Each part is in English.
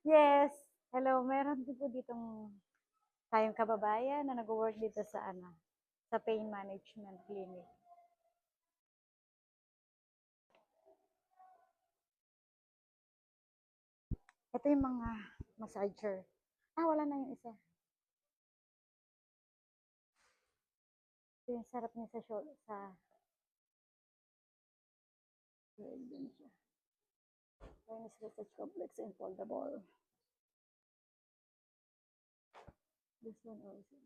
Yes. Hello, meron din po ditong tayong kababayan na nag-work dito sa sa pain management clinic. Ito yung mga massager. Wala na yung isa. Ito yung sarap niya sa din siya. Wellness Research Complex and foldable. This one also.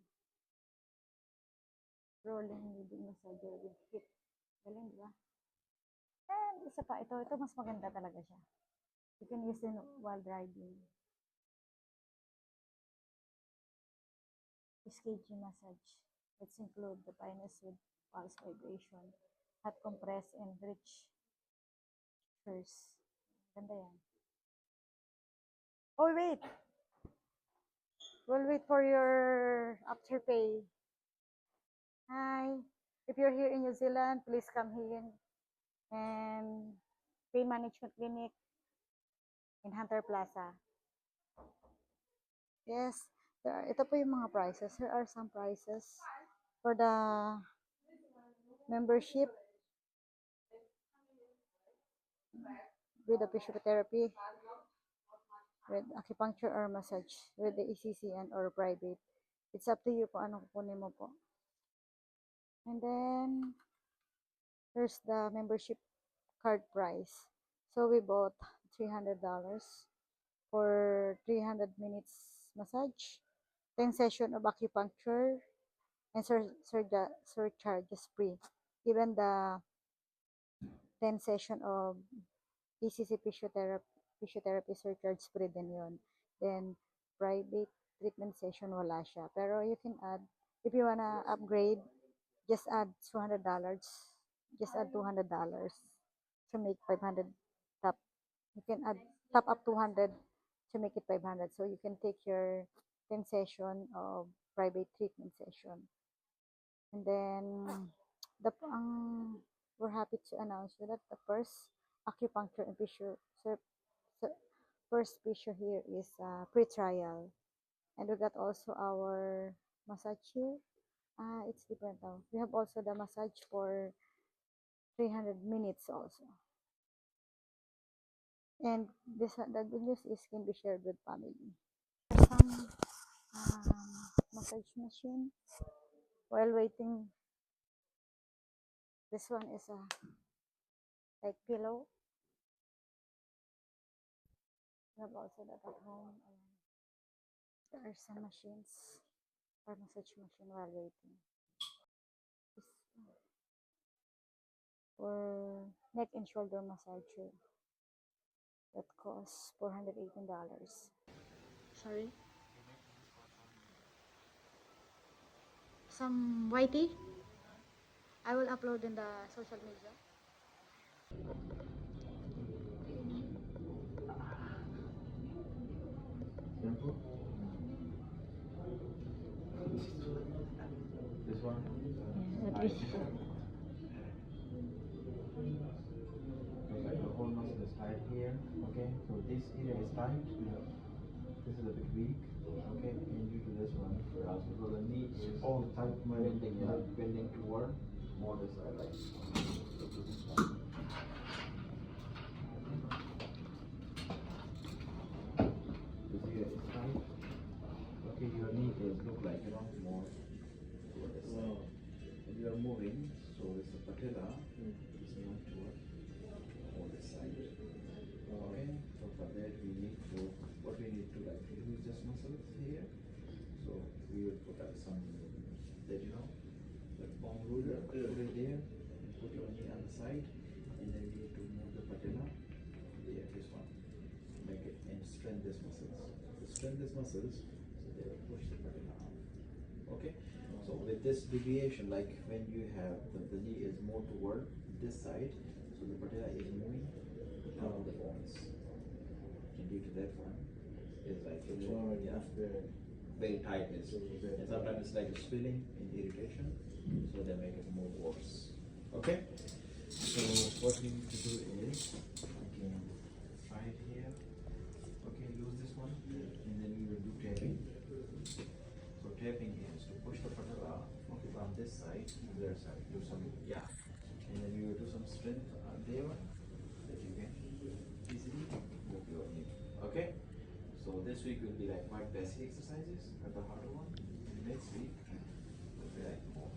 Rolling leading massager with hip. Galing, di ba? And isa pa, ito mas maganda talaga siya. You can use it while driving. SKG massage. Let's include the finest with pulse vibration, hot compress, and rich first. Ganda yan. Oh, wait. We'll wait for your afterpay. Hi. If you're here in New Zealand, please come here and pain management clinic in Hunter Plaza. Yes. Ito po yung mga prices. Here are some prices for the membership with the physiotherapy, with acupuncture or massage, with the ECC and or private. It's up to you po anong kukunin mo po. And then, here's the membership card price. So we bought $300 for 300 minutes massage, 10 session of acupuncture, and surcharges free. Even the 10 session of ECC physiotherapy surcharge free din yun. Then, private treatment session wala siya. Pero you can add, if you wanna upgrade, just add $200. Just add $200 to make 500 top. You can add top up 200 to make it 500. So you can take your 10 session of private treatment session. And then, we're happy to announce you that the first acupuncture and first picture here is pre-trial. And we got also our massage here. It's different now. We have also the massage for 300 minutes also. And the good news is can be shared with family. Some massage machine while waiting. This one is a like pillow. We have also that at home. There are some machines or massage machine while waiting. This for neck and shoulder massager that costs $418. Sorry. Some whitey. I will upload in the social media. This one? Yeah, at least. Like the whole muscle is tight here. Okay, so this area is tight. This is a bit weak. Okay, and due to this one, so the knee is all tight, bending toward more this side, like. This area is tight. Okay, your knee is look like more toward this side. And you are moving, so this is patella is not toward more this side. Okay, so for that we need to, what we need to like use this muscle here. So we will put some, that the palm ruler, put it there, put your knee on the side, and then we need to move the patella there, this one, make it and strengthen this muscles. To strengthen this muscles, so they will push the patella out. Okay, so with this deviation, like when you have the knee is more toward this side, so the patella is moving down the bones. And due to that one, it's like very tightness. And sometimes it's like a swelling and irritation, so they make it more worse. Okay? So what we need to do is, again, try it here. Okay, use this one. Okay? So this week will be like quite basic exercises and the harder one. Next week will be like more.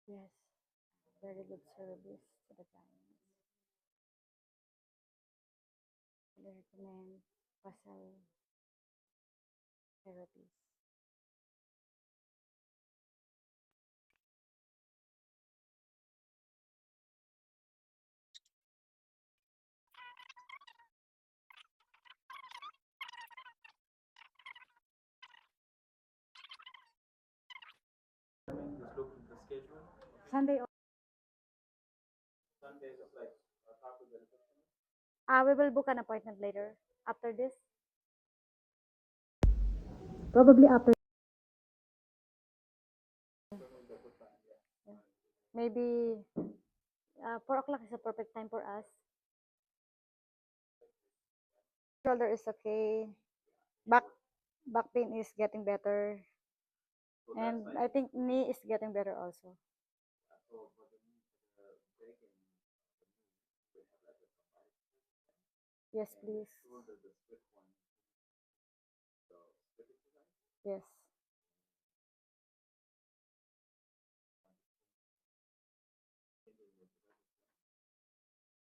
Yes, very good service to the clients. I recommend Pasal therapies. Just look at the schedule. Sunday, Sunday is like talk with the receptionist. we will book an appointment later after this. Probably after. Yeah. Maybe 4 o'clock is a perfect time for us. Shoulder is okay. Back back pain is getting better. And I think knee is getting better also. So for the break in we have like a Yes, please. shoulder, the split one, the split exercise. Yes.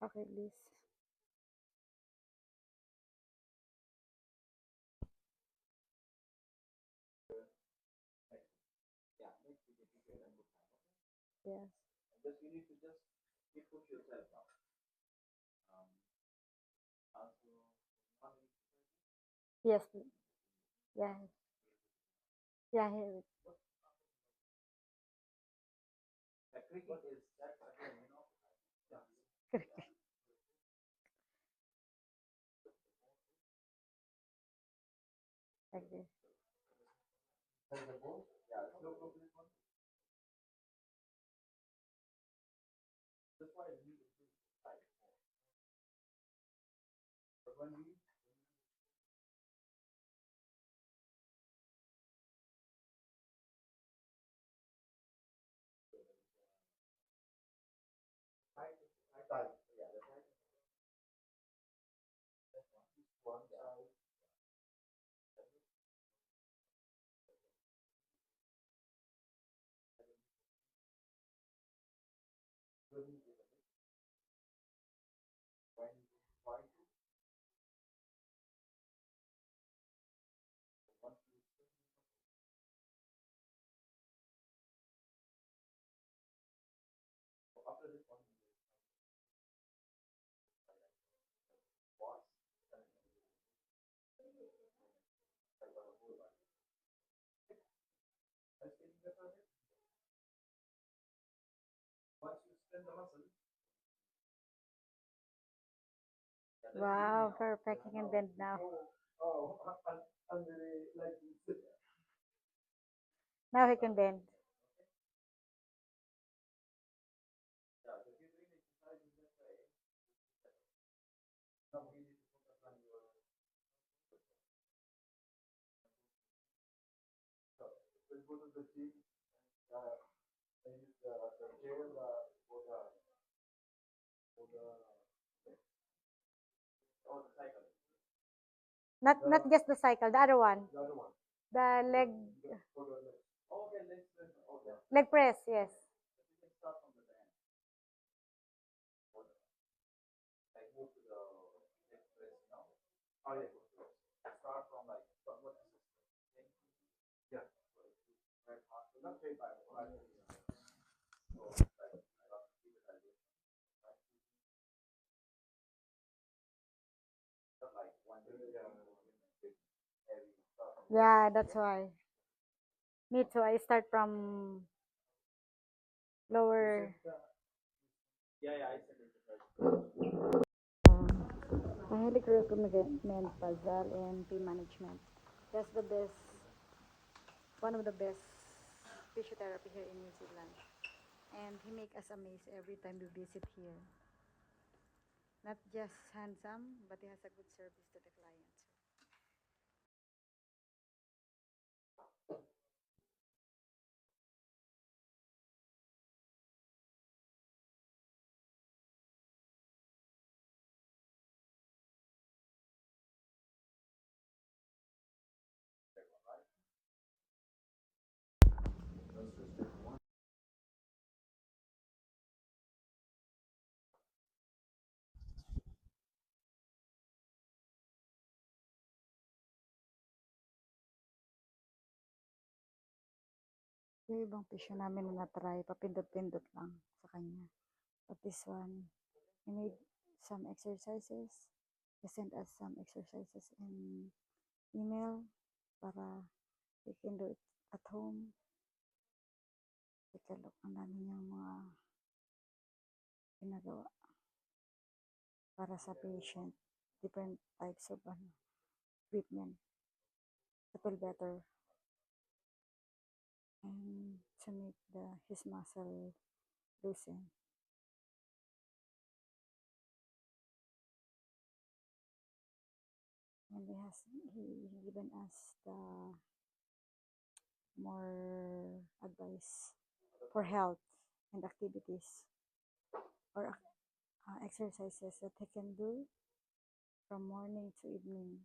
Okay, please. Yeah, next week if you get a good time. Yes. Just you need to just you push yourself out. Also, morning Yes, please. Yeah. Yeah, here. the cricket is that again, you know. Okay. There's a ball. Yeah, slow go this one. This one is need to be tight. But when you tight, tight, yeah, the tight one side. When you try to once you after this one pause. Once you strengthen the muscle, Wow, perfect. You can bend now. oh, under the like Now he can bend. yeah, so if you're doing exercises that way, now we need to focus on your so let's go to the gym. I use the chair for the or the cycle. Not just the cycle, the other one. The other one. The leg For the legs. Oh, okay, legs. Okay. leg press, yes. You can start from the band. Like move to the leg press now. Oh yeah. Start from like what is this? Yeah. Right half. Not straight by. So like keep it like this. Right? Not like one heavy stuff. Yeah, that's why. Me too. I start from lower. Yeah, I said it right. I highly recommend Pazal and pain management. That's the best, one of the best physiotherapy here in New Zealand. And he make us amazed every time we visit here. Not just handsome, but he has a good service to the clients. Yung ibang physio namin na na-try, papindot-pindot lang sa kanya. But this one, he made some exercises. He sent us some exercises in email para we can do it at home. Take a look. Ang dami niyang mga ginagawa para sa patient. Different types of treatment to feel better and to make his muscle loosen. And he given us the more advice for health and activities or exercises that he can do from morning to evening.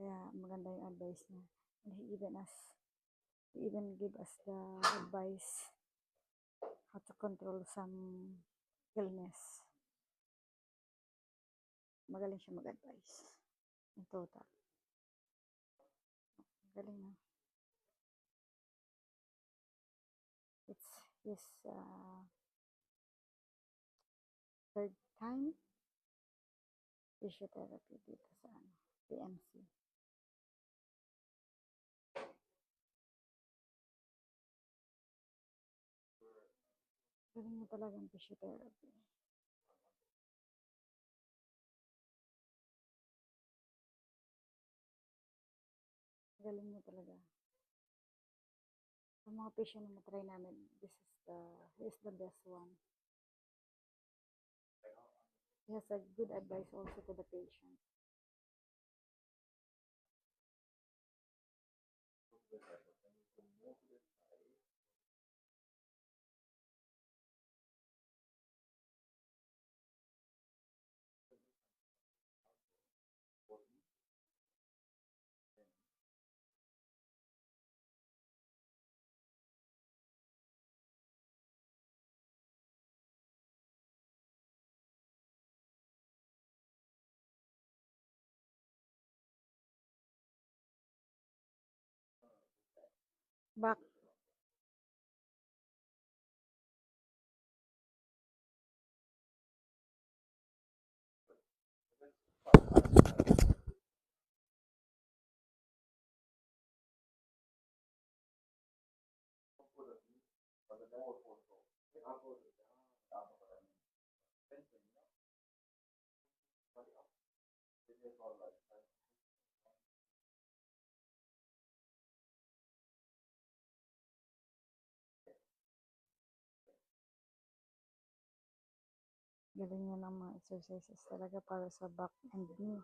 Kaya maganda yung advice niya. And he even give us the advice how to control some illness. Magaling siya mag-advise. In total. Galing na. It's his third time physiotherapy dito sa PMC. Galing na talaga ang physiotherapy. Galing na talaga. Sa mga patient na try namin, he is the best one. He has a good advice also to the patient. Back. Galing niya ng mga exercises talaga para sa back and knee.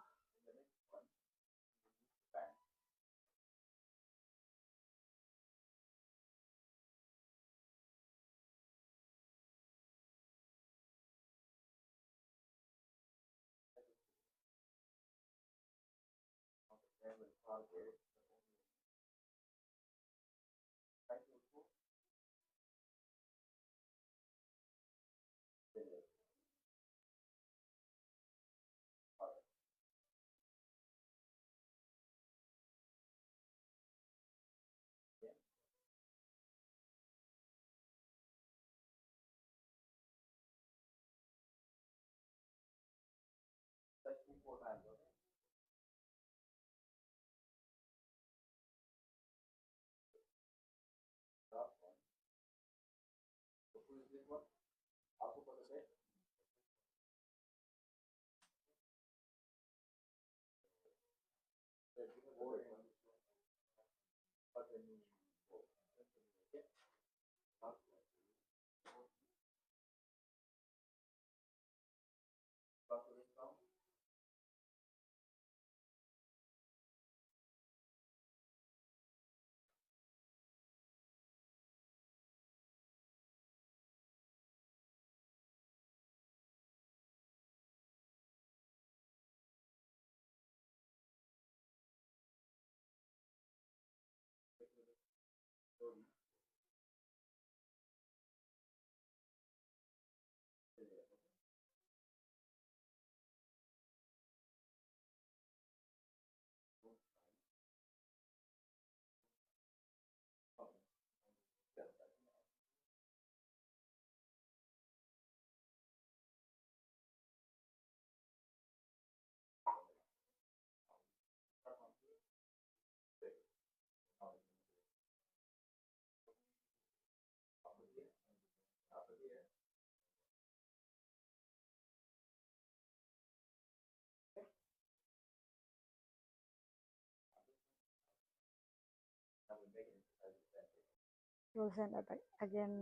will send again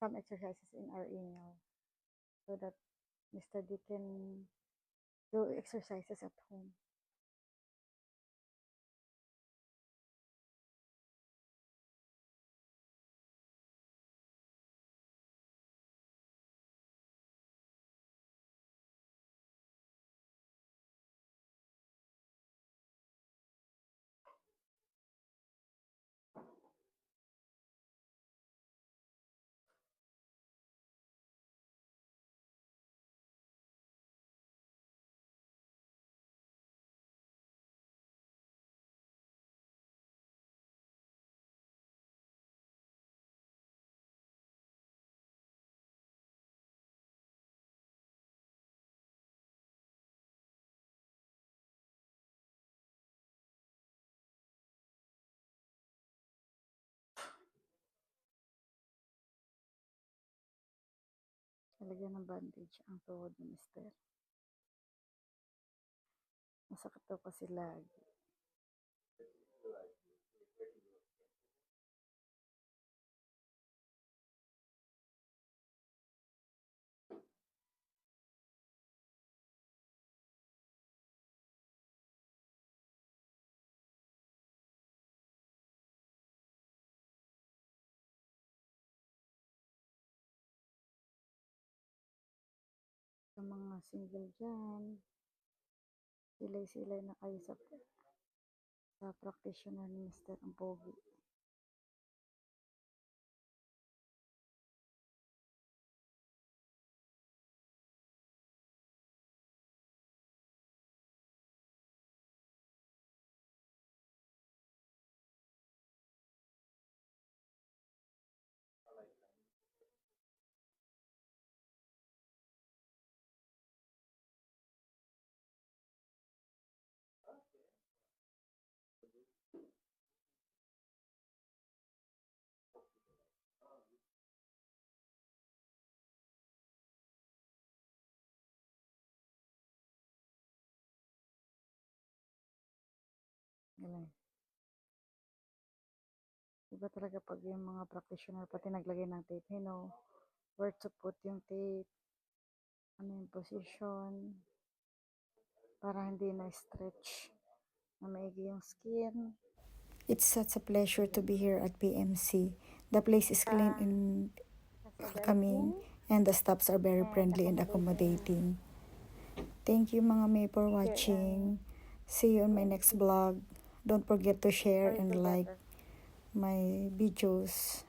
some exercises in our email so that Mr. D can do exercises at home. Lalagyan ng bandage ang tuhod ni Mister. Masakit daw kasi lagi. Sa mga single dyan, silay-silay na kayo sa practitioner ni Mister ang pogi. Galing. Iba talaga pag yung mga practitioner pati naglagay ng tape, you know, where to put yung tape, ano yung position, para hindi na-stretch na maigi yung skin. It's such a pleasure to be here at PMC. The place is clean and welcoming, and the staffs are very friendly and accommodating. Thank you mga may for watching. See you on my next vlog. Don't forget to share and like my videos.